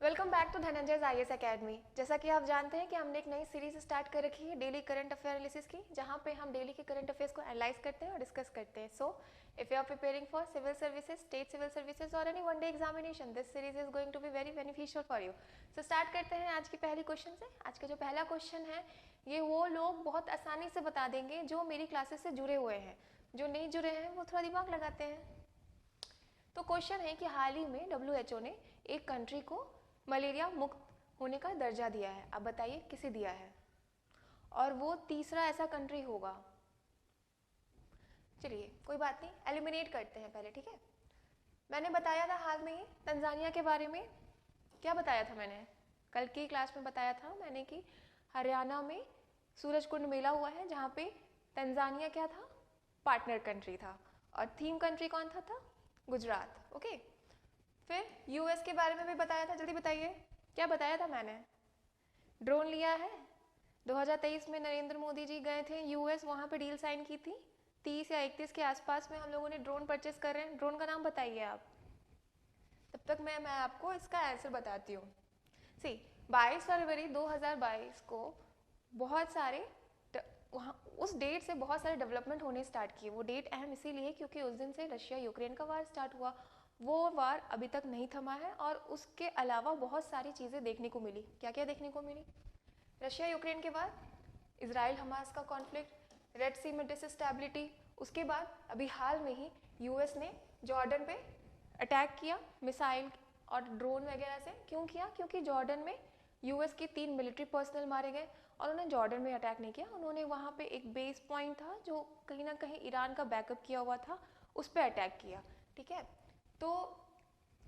Welcome back to Dhananjay IAS academy. जैसा कि आप जानते हैं कि हमने एक नई सीरीज स्टार्ट कर रखी है डेली करंट अफेयर एनालिसिस की, जहां पे हम डेली के करंट अफेयर्स को एनालाइज करते हैं और डिस्कस करते हैं। So if you are preparing for civil services, state civil services और any one day examination, this series is going to be very beneficial for you. So start करते हैं आज की पहली क्वेश्चन से। आज का जो पहला क्वेश्चन है ये वो लोग बहुत आसानी से बता देंगे जो मेरी क्लासेस से जुड़े हुए हैं। जो नहीं जुड़े हैं वो थोड़ा दिमाग लगाते हैं। तो क्वेश्चन है कि हाल ही में WHO ने एक कंट्री को मलेरिया मुक्त होने का दर्जा दिया है। अब बताइए किसे दिया है, और वो तीसरा ऐसा कंट्री होगा। चलिए कोई बात नहीं, एलिमिनेट करते हैं पहले, ठीक है। मैंने बताया था हाल में ही तंजानिया के बारे में। क्या बताया था मैंने? कल की क्लास में बताया था मैंने कि हरियाणा में सूरज कुंड मेला हुआ है, जहाँ पे तंजानिया क्या था, पार्टनर कंट्री था, और थीम कंट्री कौन था गुजरात। ओके। फिर यूएस के बारे में भी बताया था। जल्दी बताइए क्या बताया था मैंने? ड्रोन लिया है। 2023 में नरेंद्र मोदी जी गए थे यूएस, वहाँ पे डील साइन की थी। 30 या 31 के आसपास में हम लोगों ने ड्रोन परचेस कर रहे हैं। ड्रोन का नाम बताइए आप, तब तक मैं आपको इसका आंसर बताती हूँ। सी 22 फरवरी 2022 को बहुत सारे वहाँ उस डेट से बहुत सारे डेवलपमेंट होने स्टार्ट किए। वो डेट अहम इसीलिए क्योंकि उस दिन से रशिया यूक्रेन का वार स्टार्ट हुआ। वो वार अभी तक नहीं थमा है, और उसके अलावा बहुत सारी चीज़ें देखने को मिली। क्या क्या देखने को मिली? रशिया यूक्रेन के बाद इजराइल हमास का कॉन्फ्लिक्ट, रेड सी में डिसस्टेबिलिटी। उसके बाद अभी हाल में ही यूएस ने जॉर्डन पे अटैक किया मिसाइल और ड्रोन वगैरह से। क्यों किया? क्योंकि जॉर्डन में यूएस के 3 मिलिट्री पर्सनल मारे गए, और उन्होंने जॉर्डन में अटैक नहीं किया। उन्होंने वहाँ पे एक बेस पॉइंट था जो कहीं ना कहीं ईरान का बैकअप किया हुआ था, उस पर अटैक किया। ठीक है, तो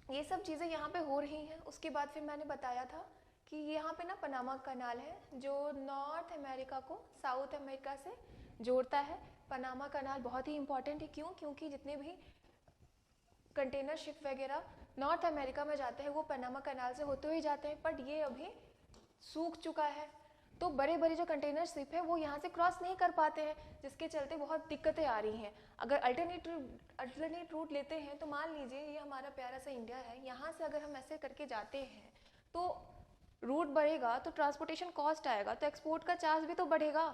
ये सब चीज़ें यहाँ पे हो रही हैं। उसके बाद फिर मैंने बताया था कि यहाँ पे ना पनामा कनाल है जो नॉर्थ अमेरिका को साउथ अमेरिका से जोड़ता है। पनामा कनाल बहुत ही इंपॉर्टेंट है। क्यों? क्योंकि जितने भी कंटेनर शिप वगैरह नॉर्थ अमेरिका में जाते हैं वो पनामा कनाल से होते हुए जाते हैं, बट ये अभी सूख चुका है। तो बड़े बड़े जो कंटेनर शिप है वो यहाँ से क्रॉस नहीं कर पाते हैं, जिसके चलते बहुत दिक्कतें आ रही हैं। अगर अल्टरनेट रूट लेते हैं तो मान लीजिए ये हमारा प्यारा सा इंडिया है, यहाँ से अगर हम ऐसे करके जाते हैं तो रूट बढ़ेगा तो ट्रांसपोर्टेशन कॉस्ट आएगा, तो एक्सपोर्ट का चार्ज भी तो बढ़ेगा।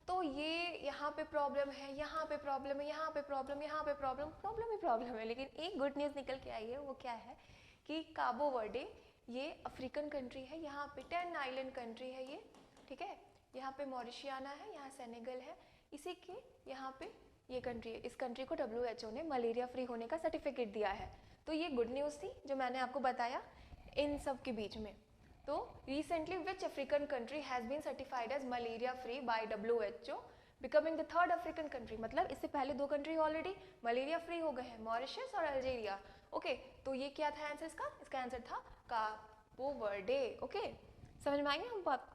तो ये यहाँ पे प्रॉब्लम है, यहाँ पे प्रॉब्लम है, यहाँ पे प्रॉब्लम, यहाँ पे प्रॉब्लम, प्रॉब्लम ही प्रॉब्लम है। लेकिन एक गुड न्यूज़ निकल के आई है। वो क्या है कि काबो वर्डे ये अफ्रीकन कंट्री है। यहाँ पे 10 आइलैंड कंट्री है ये। ठीक है, यहाँ पे मॉरिशियाना है, यहाँ सेनेगल है, इसी के यहाँ पे ये कंट्री है। इस कंट्री को WHO ने मलेरिया फ्री होने का सर्टिफिकेट दिया है। तो ये गुड न्यूज़ थी जो मैंने आपको बताया इन सब के बीच में। तो recently which African country has been certified as malaria free by WHO, becoming the third African country. मतलब इससे पहले 2 कंट्री ऑलरेडी मलेरिया फ्री हो गए हैं, मॉरिशस और अल्जीरिया। ओके, तो ये क्या था आंसर इसका? इसका आंसर था काबो वर्डे। ओके, समझ में आएंगे हम बात?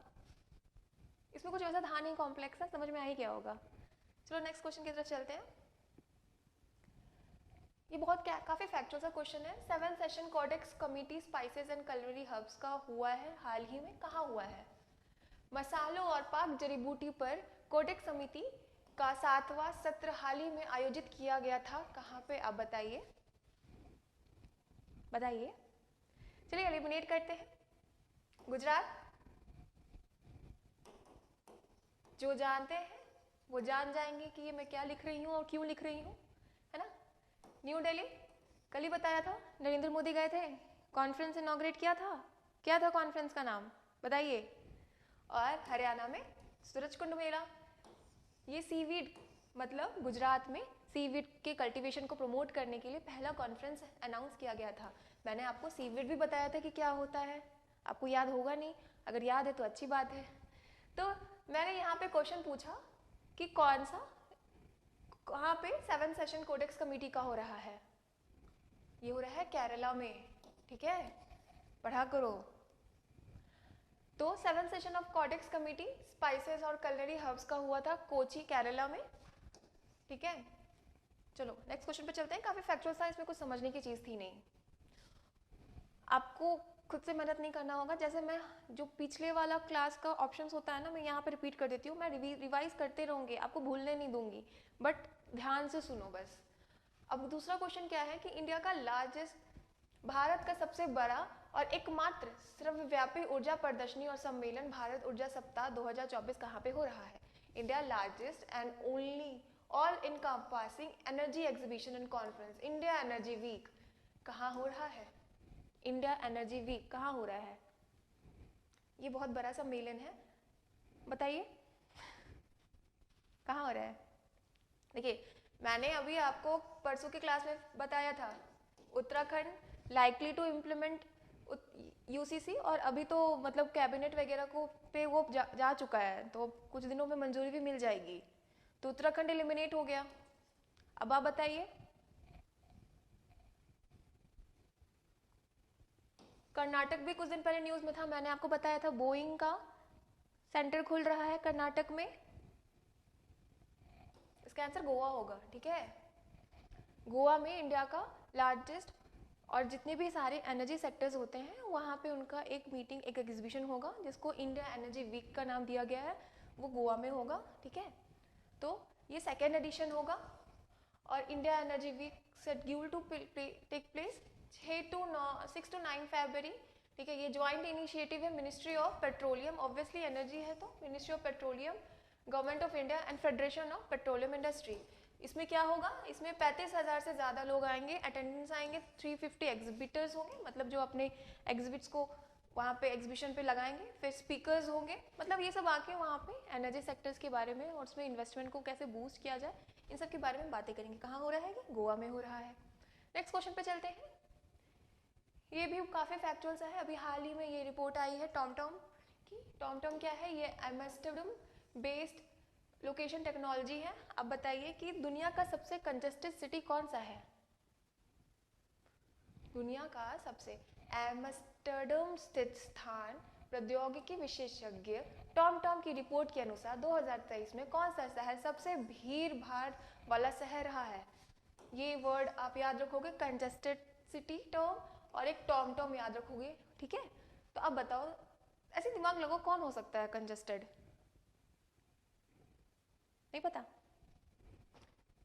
इसमें कुछ ऐसा था नहीं कॉम्प्लेक्स, समझ में आ ही गया होगा। चलो नेक्स्ट क्वेश्चन की तरफ चलते हैं। ये बहुत काफ़ी फैक्चुअल सा क्वेश्चन है। 7th session Codex committee spices and culinary herbs का हुआ है हाल ही में। कहाँ हुआ है? मसालों और पाक जड़ी बूटी पर कोडेक्स समिति का 7वां सत्र हाल ही में आयोजित किया गया था। कहाँ पे आप बताइए, बताइए। चलिए एलिमिनेट करते हैं। गुजरात, जो जानते हैं वो जान जाएंगे कि ये मैं क्या लिख रही हूँ और क्यों लिख रही हूँ, है ना। न्यू दिल्ली, कल ही बताया था नरेंद्र मोदी गए थे, कॉन्फ्रेंस इनॉग्रेट किया था। क्या था कॉन्फ्रेंस का नाम बताइए? और हरियाणा में सूरज कुंड मेला। ये सीवीड मतलब गुजरात में सीवीड के कल्टीवेशन को प्रमोट करने के लिए पहला कॉन्फ्रेंस अनाउंस किया गया था। मैंने आपको सीवीड भी बताया था कि क्या होता है, आपको याद होगा नहीं, अगर याद है तो अच्छी बात है। तो मैंने यहाँ पे क्वेश्चन पूछा कि कौन सा, कहाँ पे 7th सेशन कोडेक्स कमेटी का हो रहा है? ये हो रहा है केरला में। ठीक है, पढ़ा करो। तो 7th session of Codex committee spices और culinary हर्ब्स का हुआ था कोची केरला में। ठीक है, चलो नेक्स्ट क्वेश्चन पे चलते हैं। काफी फैक्चुअल था, इसमें कुछ समझने की चीज थी नहीं। आपको खुद से मेहनत नहीं करना होगा। जैसे मैं जो पिछले वाला क्लास का ऑप्शंस होता है ना, मैं यहाँ पे रिपीट कर देती हूँ। मैं रिवाइज करते रहूँगी, आपको भूलने नहीं दूंगी, बट ध्यान से सुनो बस। अब दूसरा क्वेश्चन क्या है कि इंडिया का लार्जेस्ट, भारत का सबसे बड़ा और एकमात्र सर्वव्यापी ऊर्जा प्रदर्शनी और सम्मेलन भारत ऊर्जा सप्ताह 2024 कहाँ पे हो रहा है? India largest and only all encompassing energy exhibition and conference, India energy week कहाँ हो रहा है? इंडिया एनर्जी वीक कहाँ हो रहा है? ये बहुत बड़ा सम्मेलन है, बताइए कहाँ हो रहा है? देखिए, मैंने अभी आपको परसों की क्लास में बताया था, Uttarakhand likely to implement UCC, और अभी तो मतलब कैबिनेट वगैरह को पे वो जा चुका है, तो कुछ दिनों में मंजूरी भी मिल जाएगी, तो उत्तराखंड एलिमिनेट हो गया। अब आप बताइए, कर्नाटक भी कुछ दिन पहले न्यूज में था, मैंने आपको बताया था बोइंग का सेंटर खुल रहा है कर्नाटक में। इसका आंसर गोवा होगा, ठीक है। गोवा में इंडिया का लार्जेस्ट और जितने भी सारे एनर्जी सेक्टर्स होते हैं वहाँ पे उनका एक मीटिंग, एक एग्जीबिशन होगा जिसको इंडिया एनर्जी वीक का नाम दिया गया है, वो गोवा में होगा, ठीक है। तो ये सेकेंड एडिशन होगा और India energy week scheduled to take place 6 to 9 फरवरी, ठीक है। ये ज्वाइंट इनिशिएटिव है ministry of petroleum, obviously energy है तो ministry of petroleum, government of India and federation of petroleum industry. इसमें क्या होगा, इसमें 35,000 से ज़्यादा लोग आएंगे, अटेंडेंस आएंगे, 350 एग्जिबिटर्स होंगे, मतलब जो अपने एग्जिबिट्स को वहाँ पे एग्जीबिशन पे लगाएंगे, फिर स्पीकर्स होंगे, मतलब ये सब आके वहाँ पे एनर्जी सेक्टर्स के बारे में और उसमें इन्वेस्टमेंट को कैसे बूस्ट किया जाए, इन सब के बारे में बातें करेंगे। कहाँ हो रहा है? ये गोवा में हो रहा है। नेक्स्ट क्वेश्चन पे चलते हैं। ये भी काफ़ी फैक्चुअल्स है, अभी हाल ही में ये रिपोर्ट आई है टॉमटॉम की। टॉमटॉम क्या है? ये एम्स्टर्डम बेस्ड लोकेशन टेक्नोलॉजी है। अब बताइए कि दुनिया का सबसे कंजेस्टेड सिटी कौन सा है? दुनिया का सबसे एम्स्टर्डम स्थित स्थान प्रौद्योगिकी विशेषज्ञ टॉमटॉम की रिपोर्ट के अनुसार 2023 में कौन सा शहर सबसे भीड़ भाड़ वाला शहर रहा है? ये वर्ड आप याद रखोगे, कंजेस्टेड सिटी टर्म और एक टॉमटॉम याद रखोगे, ठीक है। तो अब बताओ, ऐसे दिमाग लगो, कौन हो सकता है कंजेस्टेड? नहीं पता?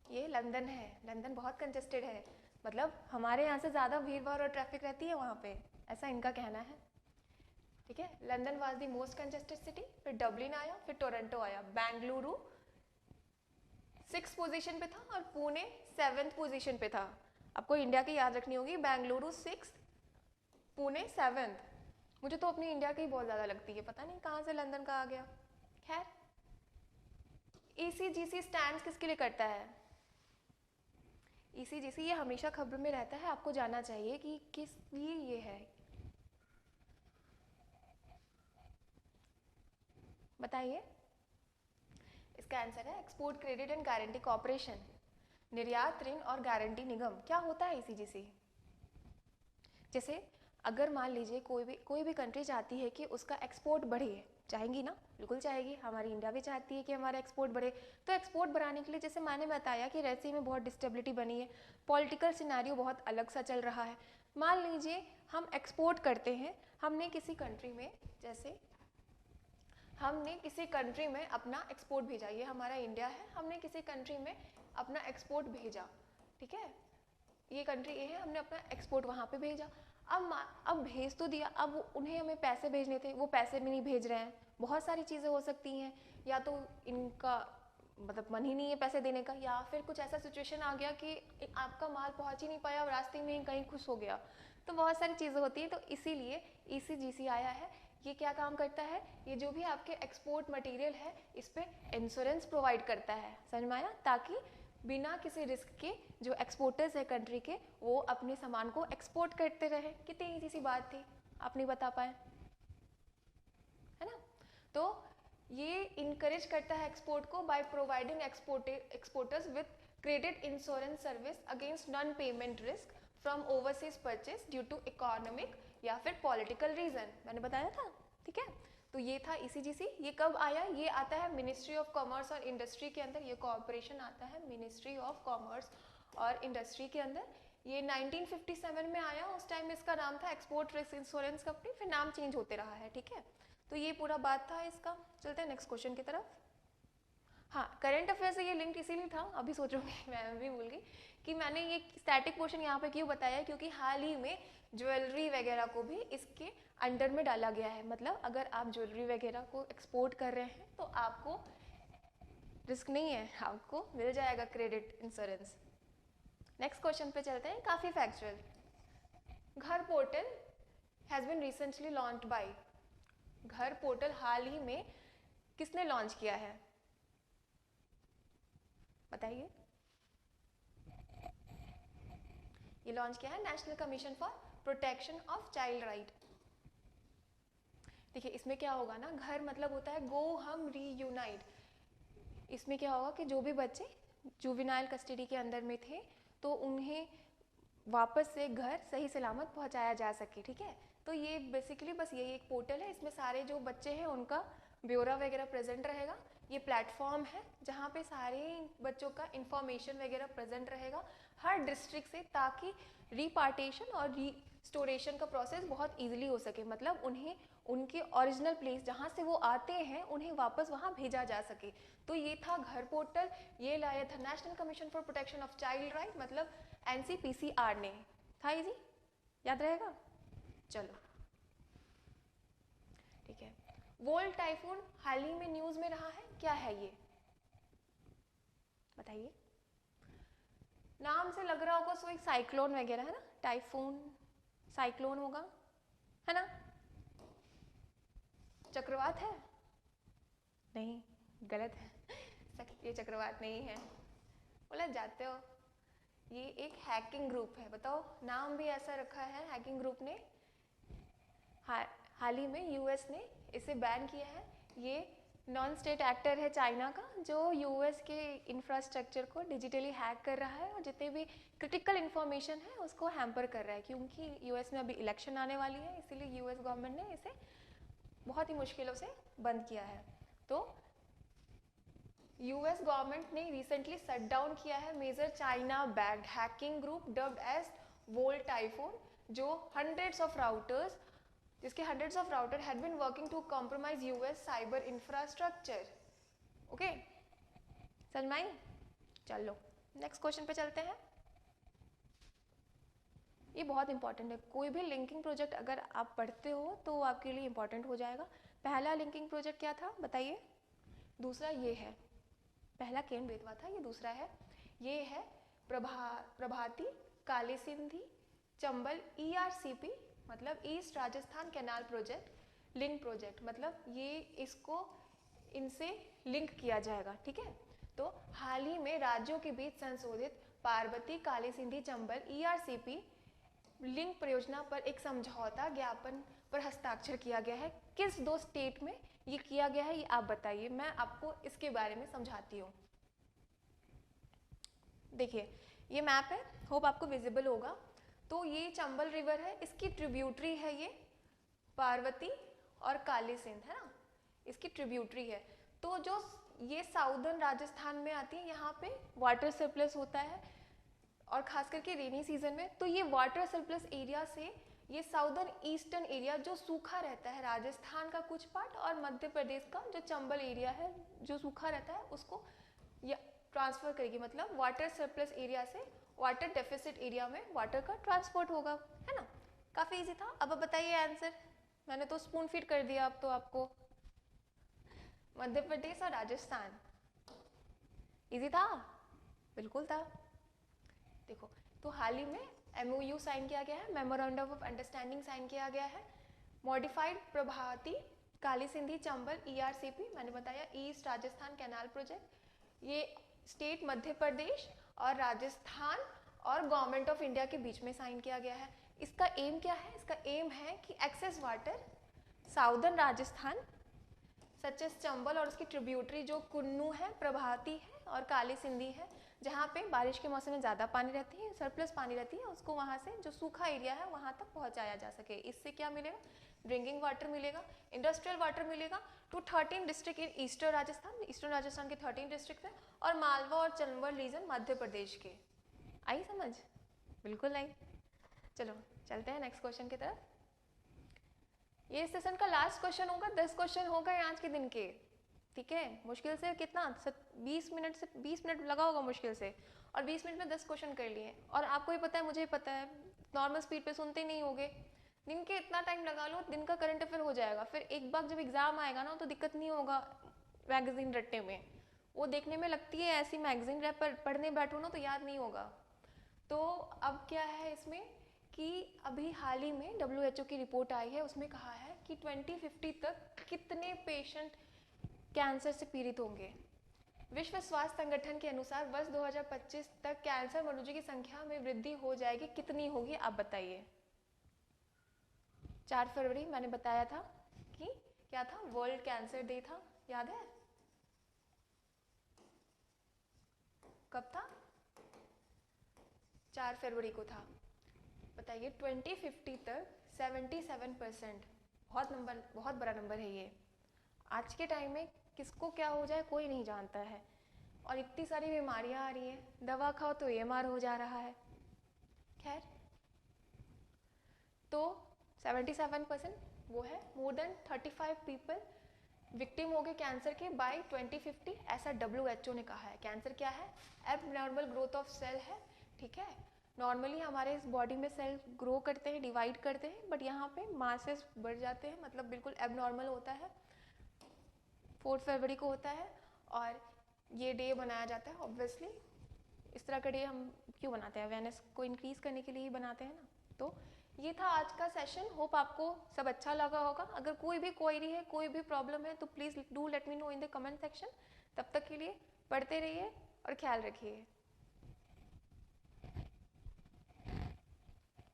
ये लंदन है। लंदन बहुत कंजेस्टेड है, मतलब हमारे यहाँ से ज़्यादा भीड़ भाड़ और ट्रैफिक रहती है वहाँ पे, ऐसा इनका कहना है, ठीक है। London was the most congested city, फिर डबलिन आया, फिर टोरंटो आया, बेंगलुरु 6th पोजीशन पे था और पुणे 7th पोजीशन पे था। आपको इंडिया की याद रखनी होगी, बेंगलुरु 6th, पुणे 7th। मुझे तो अपनी इंडिया की ही बहुत ज़्यादा लगती है, पता नहीं कहाँ से लंदन का आ गया। खैर, ECGC स्टैंड किसके लिए करता है? ECGC ये हमेशा खबर में रहता है, आपको जानना चाहिए कि किस लिए ये है, बताइए। इसका आंसर है export credit and guarantee corporation, निर्यात ऋण और गारंटी निगम। क्या होता है ECGC? जैसे अगर मान लीजिए कोई भी कंट्री चाहती है कि उसका एक्सपोर्ट बढ़े, चाहेंगी ना? बिल्कुल चाहेगी, हमारी इंडिया भी चाहती है कि हमारा एक्सपोर्ट बढ़े। तो एक्सपोर्ट बढ़ाने के लिए, जैसे मैंने बताया कि रेसी में बहुत डिस्टेबिलिटी बनी है, पॉलिटिकल सिनेरियो बहुत अलग सा चल रहा है। मान लीजिए हम एक्सपोर्ट करते हैं, हमने किसी कंट्री में, जैसे हमने किसी कंट्री में अपना एक्सपोर्ट भेजा, ये हमारा इंडिया है, हमने किसी कंट्री में अपना एक्सपोर्ट भेजा, ठीक है। ये कंट्री ये है, हमने अपना एक्सपोर्ट वहाँ पे भेजा। अब भेज तो दिया, अब उन्हें हमें पैसे भेजने थे, वो पैसे भी नहीं भेज रहे हैं। बहुत सारी चीज़ें हो सकती हैं, या तो इनका मतलब मन ही नहीं है पैसे देने का, या फिर कुछ ऐसा सिचुएशन आ गया कि आपका माल पहुंच ही नहीं पाया और रास्ते में ही कहीं खुश हो गया। तो बहुत सारी चीज़ें होती हैं, तो इसीलिए ECGC आया है। ये क्या काम करता है? ये जो भी आपके एक्सपोर्ट मटेरियल है, इस पर इंश्योरेंस प्रोवाइड करता है, समझ में आया? ताकि बिना किसी रिस्क के जो एक्सपोर्टर्स है कंट्री के, वो अपने सामान को एक्सपोर्ट करते रहे। कितनी ईजी सी बात थी, आप नहीं बता पाए, है ना। तो ये इनकरेज करता है एक्सपोर्ट को by providing exporters with credit insurance service against non payment risk from overseas purchase due to economic या फिर पॉलिटिकल रीजन, मैंने बताया था, ठीक है। तो ये था ECGC। ये कब आया? ये आता है मिनिस्ट्री ऑफ कॉमर्स और इंडस्ट्री के अंदर, ये कॉर्पोरेशन आता है मिनिस्ट्री ऑफ कॉमर्स और इंडस्ट्री के अंदर। ये 1957 में आया, उस टाइम इसका नाम था एक्सपोर्ट रिस्क इंश्योरेंस कंपनी, फिर नाम चेंज होते रहा है, ठीक है। तो ये पूरा बात था इसका। चलते हैं नेक्स्ट क्वेश्चन की तरफ। हाँ, करंट अफेयर से ये लिंक इसीलिए था, अभी सोच रही हूँ मैं भी भूल गई कि मैंने ये स्टैटिक पोर्शन यहाँ पे क्यों बताया, क्योंकि हाल ही में ज्वेलरी वगैरह को भी इसके अंडर में डाला गया है। मतलब अगर आप ज्वेलरी वगैरह को एक्सपोर्ट कर रहे हैं तो आपको रिस्क नहीं है, आपको मिल जाएगा क्रेडिट इंश्योरेंस। नेक्स्ट क्वेश्चन पे चलते हैं, काफ़ी factual. GHAR portal has been recently launched by, GHAR portal हाल ही में किसने लॉन्च किया है, बताइए। ये लॉन्च किया है national commission for protection of child right. देखिए इसमें क्या होगा ना, घर मतलब होता है गो हम रीयूनाइट। इसमें क्या होगा कि जो भी बच्चे जुवेनाइल कस्टडी के अंदर में थे तो उन्हें वापस से घर सही सलामत पहुंचाया जा सके, ठीक है। तो ये बेसिकली बस यही एक पोर्टल है, इसमें सारे जो बच्चे हैं उनका ब्यौरा वगैरह प्रेजेंट रहेगा। ये प्लेटफॉर्म है जहाँ पे सारे बच्चों का इंफॉर्मेशन वगैरह प्रेजेंट रहेगा हर डिस्ट्रिक्ट से, ताकि रिपार्टेशन और रिस्टोरेशन का प्रोसेस बहुत इजीली हो सके। मतलब उन्हें उनके ओरिजिनल प्लेस जहाँ से वो आते हैं उन्हें वापस वहाँ भेजा जा सके। तो ये था घर पोर्टल, ये लाया था national commission for protection of child right, मतलब NCPCR ने। था इजी, याद रहेगा। चलो ठीक है। वोल्ट टाइफून हाल ही में न्यूज में रहा है, क्या है ये, बताइए। नाम से लग रहा होगा कोई साइक्लोन वगैरह है ना, टाइफून साइक्लोन होगा, है ना। चक्रवात है, नहीं, गलत है ये चक्रवात नहीं है, बोला जाते हो। ये एक हैकिंग ग्रुप है, बताओ नाम भी ऐसा रखा है हैकिंग ग्रुप ने। हाल ही में यूएस ने इसे बैन किया है। ये नॉन स्टेट एक्टर है चाइना का, जो यूएस के इंफ्रास्ट्रक्चर को डिजिटली हैक कर रहा है और जितने भी क्रिटिकल इंफॉर्मेशन है उसको हैम्पर कर रहा है। क्योंकि यूएस में अभी इलेक्शन आने वाली है, इसीलिए यूएस गवर्नमेंट ने इसे बहुत ही मुश्किलों से बंद किया है। तो यूएस गवर्नमेंट ने रिसेंटली शट डाउन किया है major China backed hacking group dubbed as Volt Typhoon, जो hundreds of routers had been working to compromise US cyber infrastructure. Okay, समझ में आई। चलो नेक्स्ट क्वेश्चन पे चलते हैं। ये बहुत इंपॉर्टेंट है, कोई भी लिंकिंग प्रोजेक्ट अगर आप पढ़ते हो तो आपके लिए इंपॉर्टेंट हो जाएगा। पहला लिंकिंग प्रोजेक्ट क्या था बताइए, दूसरा ये है, पहला केन बेतवा था, ये दूसरा है, ये है प्रभाती काली सिंधी चंबल ERCP, मतलब east Rajasthan canal project link project, मतलब ये इसको इनसे लिंक किया जाएगा, ठीक है। तो हाल ही में राज्यों के बीच संशोधित पार्वती काली सिंधी चंबल ERCP लिंक परियोजना पर एक समझौता ज्ञापन पर हस्ताक्षर किया गया है। किस दो स्टेट में ये किया गया है ये आप बताइए, मैं आपको इसके बारे में समझाती हूँ। देखिए ये मैप है, होप आपको विजिबल होगा। तो ये चंबल रिवर है, इसकी ट्रिब्यूटरी है ये पार्वती और काली सिंध, है ना, इसकी ट्रिब्यूटरी है। तो जो ये साउदर्न राजस्थान में आती है, यहाँ पे वाटर सरप्लस होता है और खास करके रेनी सीजन में। तो ये वाटर सरप्लस एरिया से ये साउदर्न ईस्टर्न एरिया जो सूखा रहता है राजस्थान का कुछ पार्ट और मध्य प्रदेश का जो चंबल एरिया है जो सूखा रहता है उसको ट्रांसफर करेगी। मतलब वाटर सरप्लस एरिया से वाटर डेफिसिट एरिया में वाटर का ट्रांसपोर्ट होगा, है ना। काफी इजी था। अब बताइए आंसर, मैंने तो स्पून फीड कर दिया अब तो आपको। मध्य प्रदेश और राजस्थान, इजी था, बिल्कुल था। देखो तो हाल ही में MOU साइन किया गया है, मेमोरेंडम ऑफ अंडरस्टैंडिंग साइन किया गया है। मॉडिफाइड प्रभाती काली सिंधी चंबल ERCP, मैंने बताया ईस्ट राजस्थान कैनाल प्रोजेक्ट, ये स्टेट मध्य प्रदेश और राजस्थान और गवर्नमेंट ऑफ इंडिया के बीच में साइन किया गया है। इसका एम क्या है, इसका एम है कि excess water southern Rajasthan such as Chambal और उसकी ट्रिब्यूटरी जो कुन्नू है, प्रभाती है और काली सिंधी है, जहाँ पे बारिश के मौसम में ज़्यादा पानी रहती है, सरप्लस पानी रहती है, उसको वहाँ से जो सूखा एरिया है वहाँ तक पहुँचाया जा सके। इससे क्या मिलेगा, ड्रिंकिंग वाटर मिलेगा, इंडस्ट्रियल वाटर मिलेगा to 13 district in eastern Rajasthan के 13 डिस्ट्रिक्ट है और मालवा और चंबल रीजन मध्य प्रदेश के। आई समझ, बिल्कुल आई। चलो चलते हैं नेक्स्ट क्वेश्चन की तरफ। ये सेशन का लास्ट क्वेश्चन होगा, 10 क्वेश्चन हो गए आज के दिन के, ठीक है। मुश्किल से कितना 20 मिनट से 20 मिनट लगा होगा मुश्किल से, और 20 मिनट में 10 क्वेश्चन कर लिए। और आपको ही पता है, मुझे ही पता है, नॉर्मल स्पीड पे सुनते नहीं होगे। दिन के इतना टाइम लगा लो, दिन का करंट अफेयर हो जाएगा। फिर एक बार जब एग्जाम आएगा ना तो दिक्कत नहीं होगा मैगजीन रटने में। वो देखने में लगती है ऐसी मैगजीन, पर पढ़ने बैठो ना तो याद नहीं होगा। तो अब क्या है इसमें कि अभी हाल ही में WHO की रिपोर्ट आई है, उसमें कहा है कि 2050 तक कितने पेशेंट कैंसर से पीड़ित होंगे। विश्व स्वास्थ्य संगठन के अनुसार वर्ष 2025 तक कैंसर मरीजों की संख्या में वृद्धि हो जाएगी। कितनी होगी आप बताइए। 4 फरवरी मैंने बताया था कि क्या था, वर्ल्ड कैंसर डे था, याद है? कब था? 4 फरवरी को था। बताइए 2050 तक 77%, बहुत बड़ा नंबर है ये। आज के टाइम में किसको क्या हो जाए कोई नहीं जानता है, और इतनी सारी बीमारियां आ रही हैं, दवा खाओ तो AMR हो जा रहा है। खैर, तो 77% वो है, मोर देन 35 पीपल विक्टिम हो गए कैंसर के बाय 2050, ऐसा WHO ने कहा है। कैंसर क्या है? एबनॉर्मल ग्रोथ ऑफ सेल है, ठीक है। नॉर्मली हमारे इस बॉडी में सेल ग्रो करते हैं, डिवाइड करते हैं, बट यहाँ पे मासेस बढ़ जाते हैं, मतलब बिल्कुल एबनॉर्मल होता है। 4 फरवरी को होता है और ये डे बनाया जाता है। ऑब्वियसली इस तरह का डे हम क्यों बनाते हैं? अवेयरनेस को इंक्रीज करने के लिए ही बनाते हैं ना। तो ये था आज का सेशन। होप आपको सब अच्छा लगा होगा। अगर कोई भी क्वेरी है, कोई भी प्रॉब्लम है तो please do let me know in the comment section. तब तक के लिए पढ़ते रहिए और ख्याल रखिए।